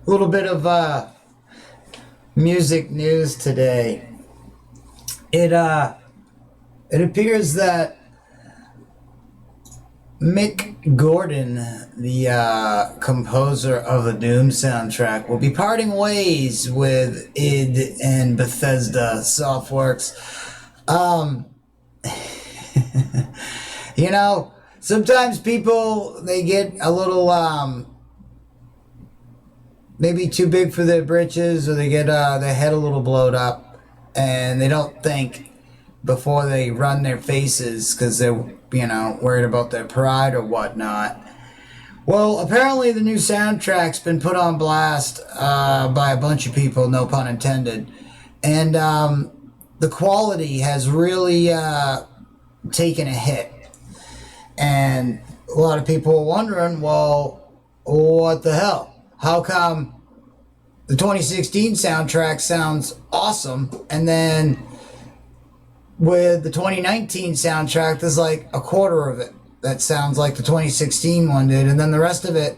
A little bit of music news today. It appears that Mick Gordon, the composer of the Doom soundtrack, will be parting ways with id and Bethesda Softworks. You know, sometimes people, they get a little maybe too big for their britches, or they get their head a little blowed up, and they don't think before they run their faces because they're, worried about their pride or whatnot. Well, apparently the new soundtrack's been put on blast by a bunch of people, no pun intended, and the quality has really taken a hit. And a lot of people are wondering, well, what the hell? How come the 2016 soundtrack sounds awesome, and then with the 2019 soundtrack, there's like a quarter of it that sounds like the 2016 one did, and then the rest of it,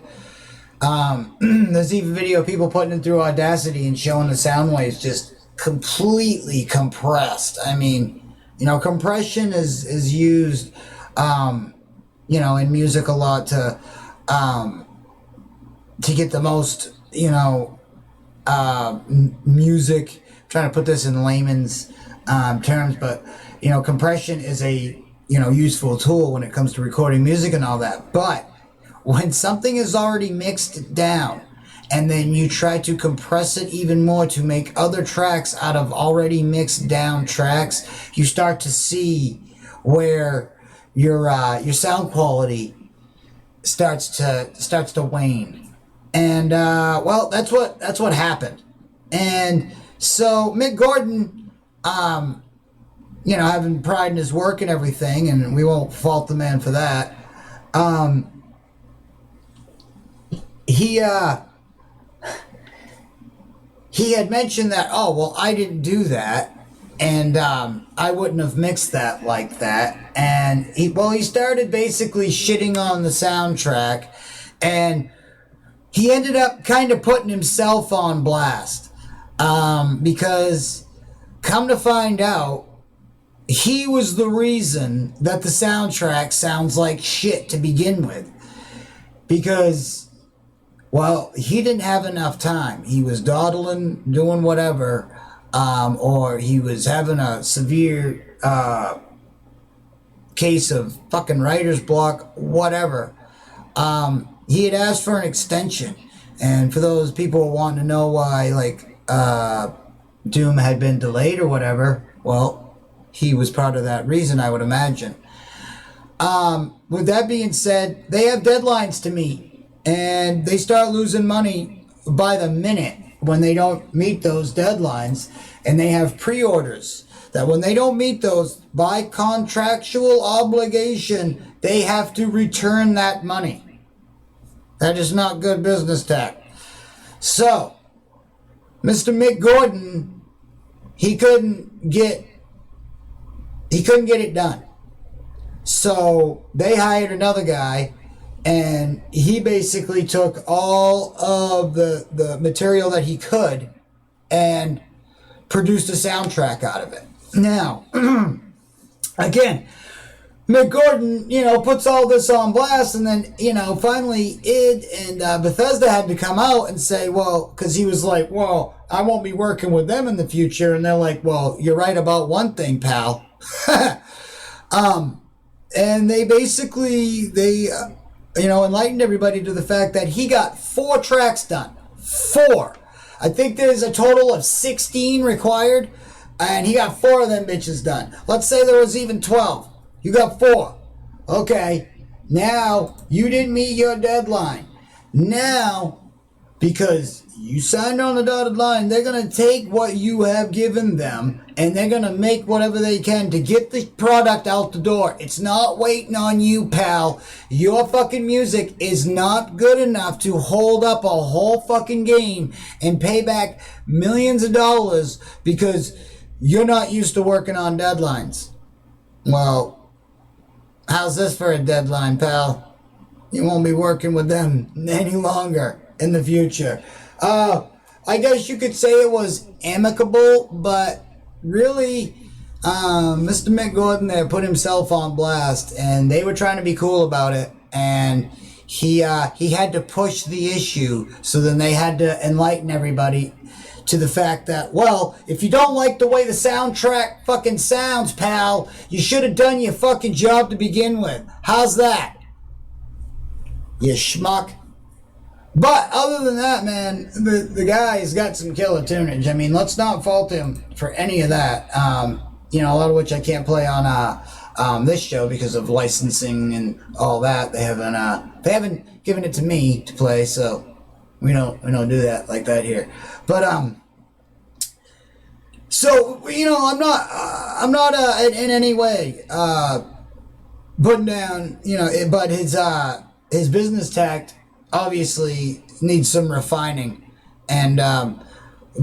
there's even video of people putting it through Audacity and showing the sound waves just completely compressed. I mean, compression is used, in music a lot to get the most, music. I'm trying to put this in layman's terms, but compression is a useful tool when it comes to recording music and all that. But when something is already mixed down and then you try to compress it even more to make other tracks out of already mixed down tracks, you start to see where your sound quality starts to wane. And well, that's what happened. And so Mick Gordon, having pride in his work and everything, and we won't fault the man for that. He had mentioned that, oh, well, I didn't do that, and I wouldn't have mixed that like that. And he started basically shitting on the soundtrack, and he ended up kind of putting himself on blast, because come to find out, he was the reason that the soundtrack sounds like shit to begin with. Because, well, he didn't have enough time. He was dawdling, doing whatever, or he was having a severe case of fucking writer's block, whatever. He had asked for an extension. And for those people who want to know why, Doom had been delayed or whatever, well, he was part of that reason, I would imagine. With that being said, they have deadlines to meet, and they start losing money by the minute when they don't meet those deadlines, and they have pre-orders that when they don't meet those, by contractual obligation, they have to return that money. That is not good business tact. So, Mr. Mick Gordon, he couldn't get it done. So they hired another guy, and he basically took all of the material that he could and produced a soundtrack out of it. Now, again, Mick Gordon, puts all this on blast, and then, finally id and Bethesda had to come out and say, well, because he was like, well, I won't be working with them in the future. And they're like, well, you're right about one thing, pal. And they basically, enlightened everybody to the fact that he got 4 tracks done. 4. I think there's a total of 16 required, and he got 4 of them bitches done. Let's say there was even 12. You got 4. Okay. Now, you didn't meet your deadline. Now, because you signed on the dotted line, they're going to take what you have given them, and they're going to make whatever they can to get the product out the door. It's not waiting on you, pal. Your fucking music is not good enough to hold up a whole fucking game and pay back millions of dollars because you're not used to working on deadlines. Well, how's this for a deadline, pal? You won't be working with them any longer in the future. I guess you could say it was amicable, but really, Mr. Mick Gordon there put himself on blast, and they were trying to be cool about it, and he had to push the issue, so then they had to enlighten everybody to the fact that, well, if you don't like the way the soundtrack fucking sounds, pal, you should have done your fucking job to begin with. How's that? You schmuck. But other than that, man, the guy's got some killer tunage. I mean, let's not fault him for any of that. You know, a lot of which I can't play on this show because of licensing and all that. They haven't given it to me to play, so we don't do that like that here. But so you know, I'm not in any way putting down, you know, but his business tact obviously needs some refining, and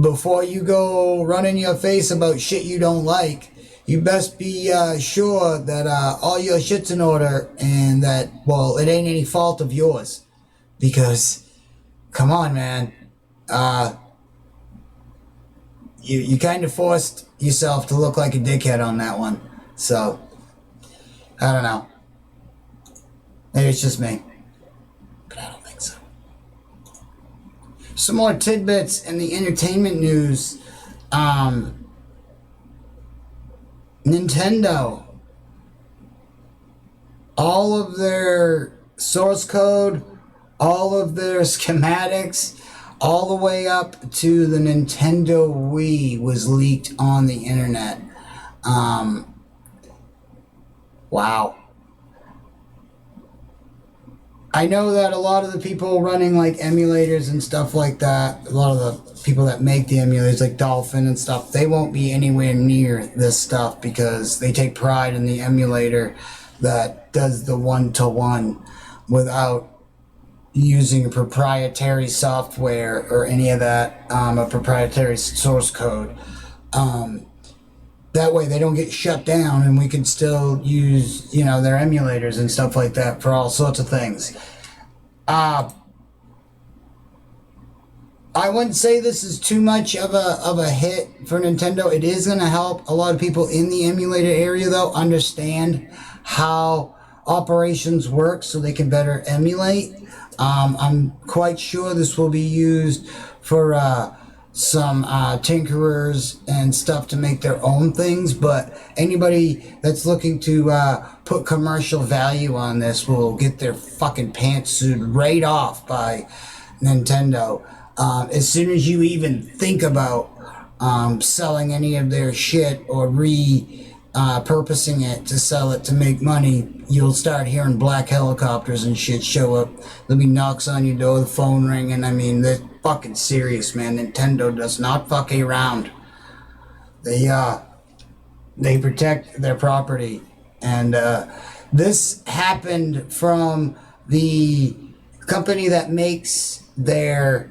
before you go running your face about shit you don't like, you best be sure that all your shit's in order, and that, well, it ain't any fault of yours, because come on, man, you kind of forced yourself to look like a dickhead on that one. So I don't know, maybe it's just me, but I don't think so. Some more tidbits in the entertainment news. Nintendo, all of their source code, all of their schematics, all the way up to the Nintendo Wii was leaked on the internet. Wow. I know that a lot of the people running like emulators and stuff like that, a lot of the people that make the emulators like Dolphin and stuff, they won't be anywhere near this stuff because they take pride in the emulator that does the one-to-one without using a proprietary software or any of that, a proprietary source code. That way they don't get shut down, and we can still use, you know, their emulators and stuff like that for all sorts of things. I wouldn't say this is too much of a hit for Nintendo. It is going to help a lot of people in the emulator area, though, understand how operations work so they can better emulate. I'm quite sure this will be used for some tinkerers and stuff to make their own things, but anybody that's looking to put commercial value on this will get their fucking pants sued right off by Nintendo. As soon as you even think about selling any of their shit or purposing it to sell it to make money, you'll start hearing black helicopters and shit show up. There'll be knocks on your door, the phone ringing. I mean, they're fucking serious, man. Nintendo does not fuck around. They protect their property, and this happened from the company that makes their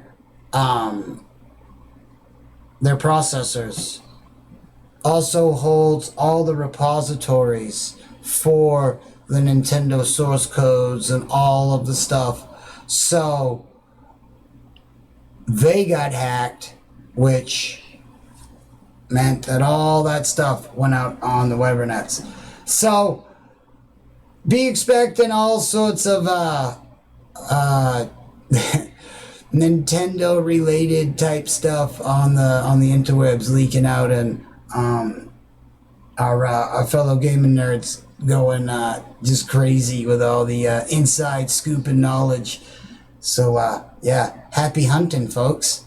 processors. Also holds all the repositories for the Nintendo source codes and all of the stuff. So they got hacked, which meant that all that stuff went out on the webernets. So be expecting all sorts of Nintendo related type stuff on the interwebs leaking out, and our fellow gaming nerds going just crazy with all the inside scoop and knowledge. So yeah, happy hunting, folks.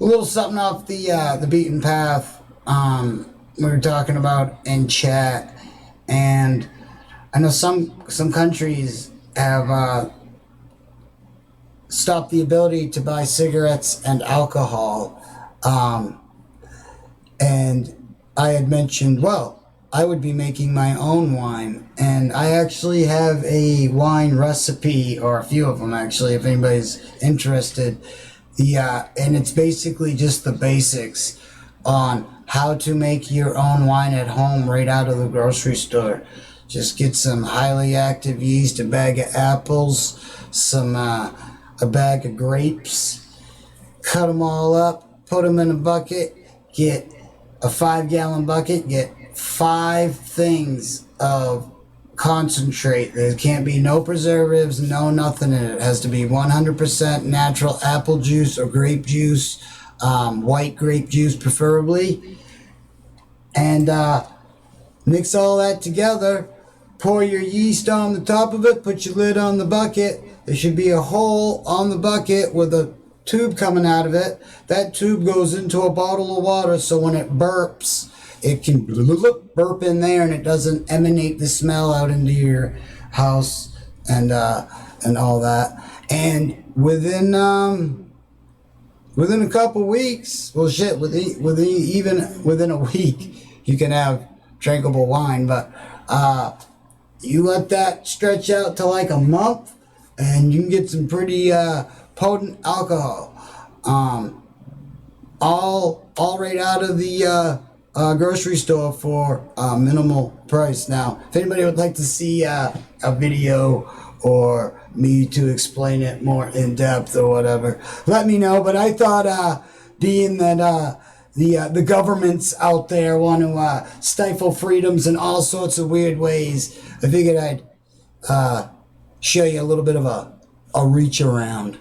A little something off the beaten path we were talking about in chat, and I know some countries have stopped the ability to buy cigarettes and alcohol. And I had mentioned, well, I would be making my own wine, and I actually have a wine recipe, or a few of them actually, if anybody's interested. And it's basically just the basics on how to make your own wine at home right out of the grocery store. Just get some highly active yeast, a bag of apples, some a bag of grapes, cut them all up, put them in a bucket, get a 5-gallon bucket, get 5 things of concentrate. There can't be no preservatives, no nothing in it. It has to be 100% natural apple juice or grape juice, white grape juice preferably. And mix all that together. Pour your yeast on the top of it, put your lid on the bucket. There should be a hole on the bucket with a tube coming out of it. That tube goes into a bottle of water, so when it burps, it can burp in there and it doesn't emanate the smell out into your house and all that. And within a couple weeks, well shit, even within a week, you can have drinkable wine. But you let that stretch out to like a month, and you can get some pretty potent alcohol. All right out of the grocery store for a minimal price. Now, if anybody would like to see a video or me to explain it more in depth or whatever, let me know. But I thought, being that the governments out there want to stifle freedoms in all sorts of weird ways, I figured I'd show you a little bit of a reach around,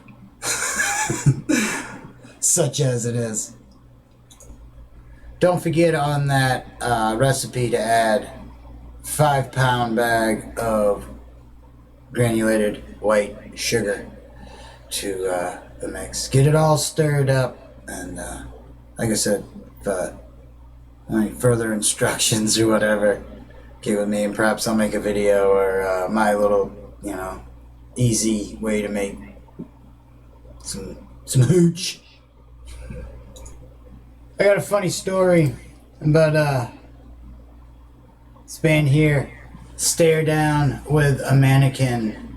such as it is. Don't forget on that recipe to add 5-pound bag of granulated white sugar to the mix. Get it all stirred up, and like I said, any further instructions or whatever, get with me, and perhaps I'll make a video or my little, easy way to make some hooch. I got a funny story about this band here, Stare Down with a Mannequin.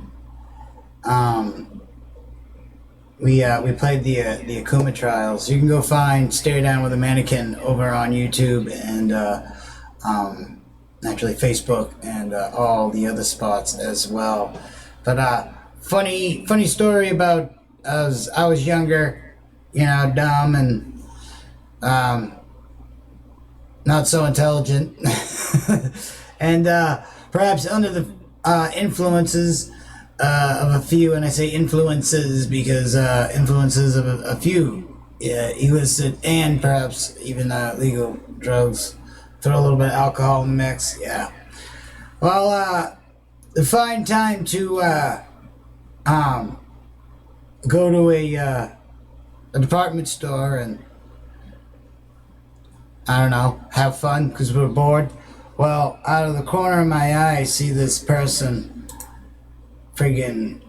We played the Akuma Trials. You can go find Stare Down with a Mannequin over on YouTube and naturally Facebook and all the other spots as well. But funny story about as I was younger, dumb and not so intelligent, and perhaps under the influences of a few, and I say influences because influences of a few illicit and perhaps even legal drugs. Throw a little bit of alcohol in the mix, yeah. Well, the fine time to go to a department store and, I don't know, have fun because we're bored. Well, out of the corner of my eye, I see this person friggin',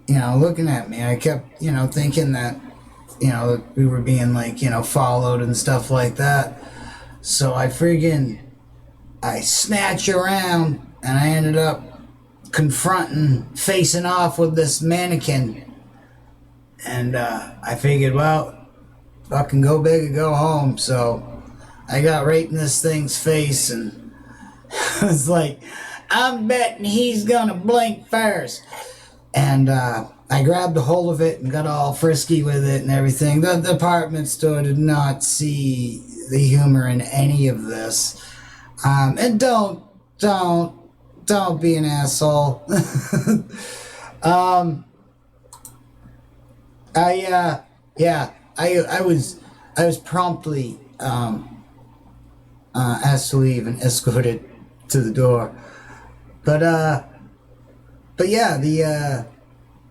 looking at me. I kept, thinking that, that we were being, followed and stuff like that. So I snatch around, and I ended up facing off with this mannequin. And I figured, well, fucking go big or go home. So I got right in this thing's face, and I was like, I'm betting he's gonna blink first. And I grabbed a hold of it and got all frisky with it and everything. The department store did not see the humor in any of this. And don't be an asshole. I was promptly asked to leave and escorted to the door. But yeah,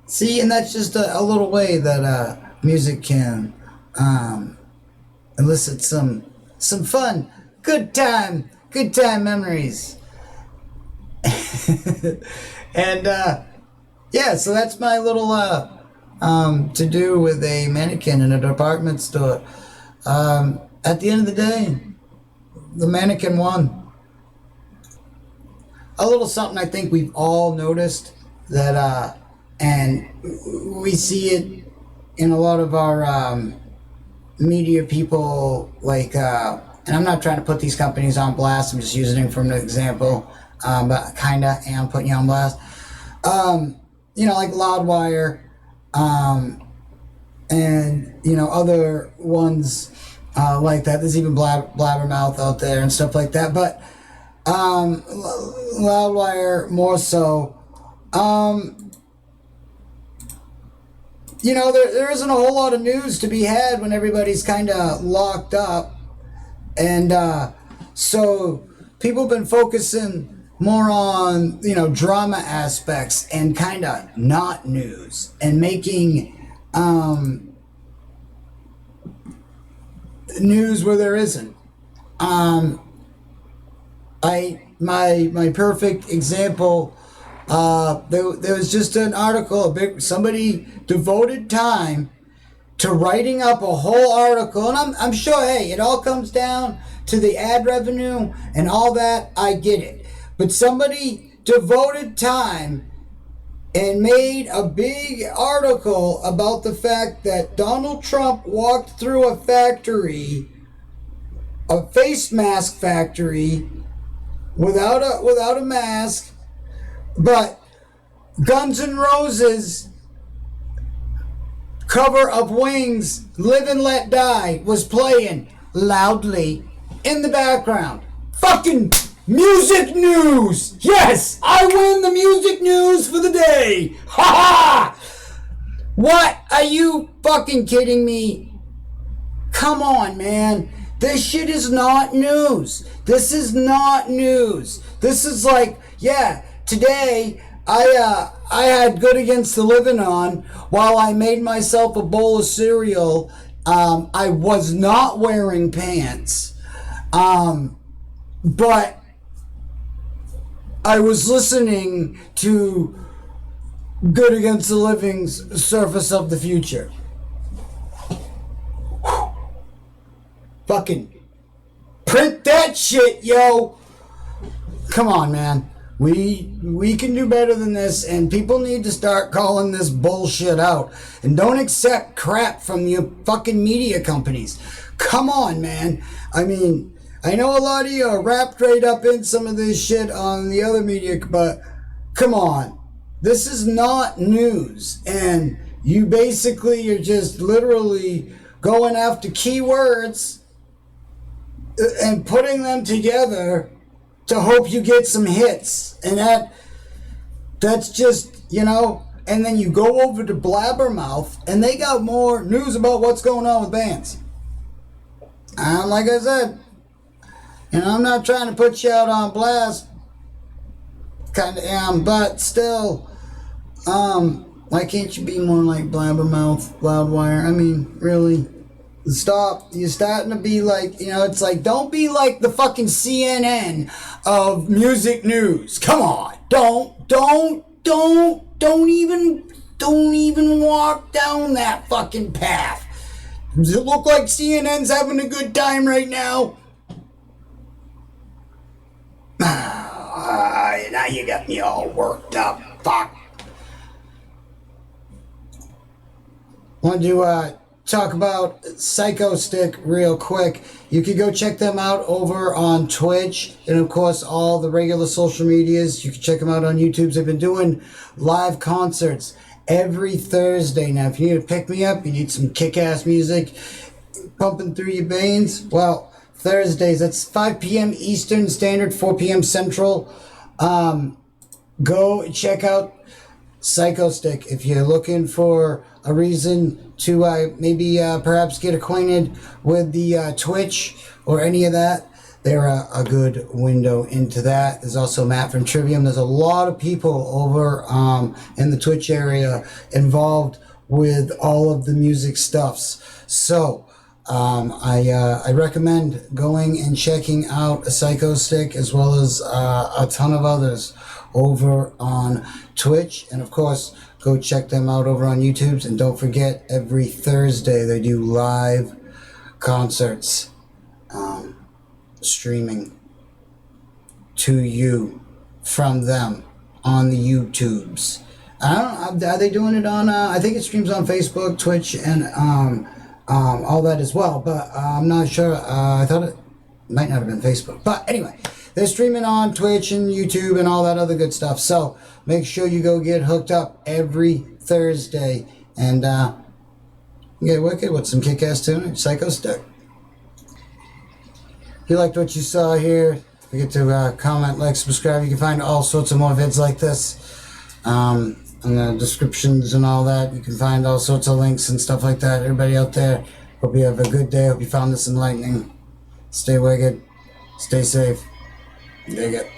see, and that's just a little way that music can elicit some fun, good time memories. And yeah, so that's my little to do with a mannequin in a department store. At the end of the day, the mannequin won. A little something I think we've all noticed that, and we see it in a lot of our media people, like, and I'm not trying to put these companies on blast, I'm just using them for an example, but kinda am putting you on blast. like Loudwire, and other ones like that. There's even Blabbermouth out there and stuff like that. But Loudwire more so. There isn't a whole lot of news to be had when everybody's kind of locked up. And so people have been focusing more on, drama aspects and kind of not news and making news where there isn't. My perfect example, there was just an article, somebody devoted time to writing up a whole article, and I'm sure, hey, it all comes down to the ad revenue and all that. I get it, but somebody devoted time and made a big article about the fact that Donald Trump walked through a factory, a face mask factory, without a mask, but Guns N' Roses cover of Wings, Live and Let Die, was playing loudly in the background. Fucking music news! Yes! I win the music news for the day! Ha ha! What? Are you fucking kidding me? Come on, man. This shit is not news. This is not news. This is like, yeah, today I had Good Against the Living on while I made myself a bowl of cereal. I was not wearing pants, but I was listening to Good Against the Living's Surface of the Future. Fucking print that shit, yo. Come on, man. We can do better than this, and people need to start calling this bullshit out. And don't accept crap from you fucking media companies. Come on, man. I mean, I know a lot of you are wrapped right up in some of this shit on the other media, but come on. This is not news. And you basically are just literally going after keywords and putting them together to hope you get some hits. And that's just, and then you go over to Blabbermouth and they got more news about what's going on with bands. Like I said, I'm not trying to put you out on blast, kind of am, but still, why can't you be more like Blabbermouth, Loudwire? I mean, really? Stop. You're starting to be like, it's like, don't be like the fucking CNN of music news. Come on. Don't even walk down that fucking path. Does it look like CNN's having a good time right now? Now you got me all worked up. Fuck. Want to, talk about Psychostick real quick. You can go check them out over on Twitch and of course all the regular social medias. You can check them out on YouTube. They've been doing live concerts every Thursday. Now if you need to pick me up, you need some kick-ass music pumping through your veins, well, Thursdays, that's 5 p.m. Eastern Standard, 4 p.m. Central. Go check out Psychostick if you're looking for a reason to maybe perhaps get acquainted with the Twitch or any of that. They're a good window into that. There's also Matt from Trivium. There's a lot of people over in the Twitch area involved with all of the music stuffs. So I recommend going and checking out a Psychostick as well as a ton of others over on Twitch, and of course go check them out over on YouTube. And don't forget, every Thursday they do live concerts, streaming to you from them on the YouTubes. I don't know, are they doing it on I think it streams on Facebook, Twitch, and all that as well, but I'm not sure. I thought it might not have been Facebook, but anyway, they're streaming on Twitch and YouTube and all that other good stuff. So make sure you go get hooked up every Thursday and get wicked with some kick-ass tuning. Psychostick. If you liked what you saw here, forget to comment, like, subscribe. You can find all sorts of more vids like this in the descriptions and all that. You can find all sorts of links and stuff like that. Everybody out there, hope you have a good day. Hope you found this enlightening. Stay wicked. Stay safe. Dig it.